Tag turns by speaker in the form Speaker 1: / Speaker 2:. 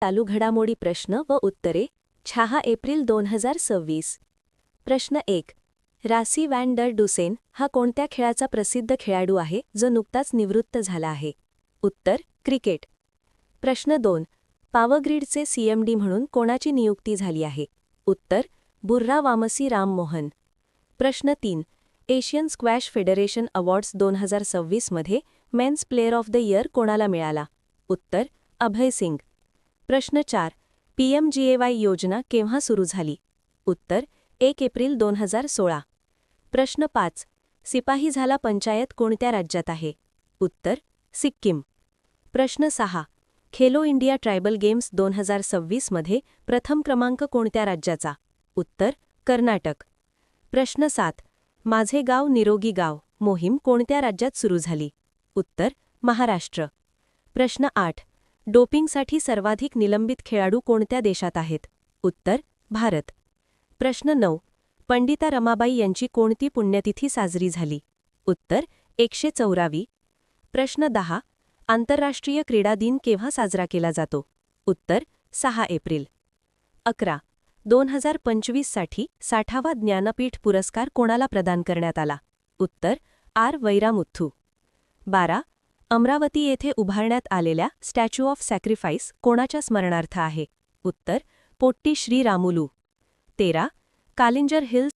Speaker 1: चालू घडामोडी प्रश्न व उत्तरे 6 एप्रिल 2026. प्रश्न 1. रासी वॅन डर डुसेन हा कोणत्या खेळाचा प्रसिद्ध खेळाडू आहे जो नुकताच निवृत्त झाला आहे? उत्तर क्रिकेट. प्रश्न 2. पावरग्रीडचे सीएमडी म्हणून कोणाची नियुक्ती झाली आहे? उत्तर बुर्रा वामसी राम मोहन. प्रश्न 3. एशियन स्क्वॅश फेडरेशन अवॉर्ड्स 2026 मध्ये men's player of the year कोणाला मिळाला? उत्तर अभय सिंग. प्रश्न 4. पीएमजीएवाय योजना केव्हा सुरू झाली? उत्तर 1 एप्रिल 2016. प्रश्न 5. सिपाही झाला पंचायत कोणत्या राज्यात आहे? उत्तर सिक्कीम. प्रश्न 6. खेलो इंडिया ट्रायबल गेम्स 2026 मध्ये प्रथम क्रमांक कोणत्या राज्याचा? उत्तर कर्नाटक. प्रश्न 7. माझे गाव निरोगी गाव मोहीम कोणत्या राज्यात सुरू झाली? उत्तर महाराष्ट्र. प्रश्न 8. डोपिंगसाठी सर्वाधिक निलंबित खेळाडू कोणत्या देशात आहेत? उत्तर भारत. प्रश्न 9. पंडिता रमाबाई यांची कोणती पुण्यतिथी साजरी झाली? उत्तर 114वी. प्रश्न 10. आंतरराष्ट्रीय क्रीडा दिन केव्हा साजरा केला जातो? उत्तर 6 एप्रिल. 11. 2025 साठी 60वा ज्ञानपीठ पुरस्कार कोणाला प्रदान करण्यात आला? उत्तर आर वैरामुथ्थू. 12. अमरावती येथे उभारण्यात आलेल्या स्टॅच्यू ऑफ सॅक्रिफाईस कोणाच्या स्मरणार्थ आहे? उत्तर पोट्टी श्री रामुलू. 13. कालिंजर हिल्स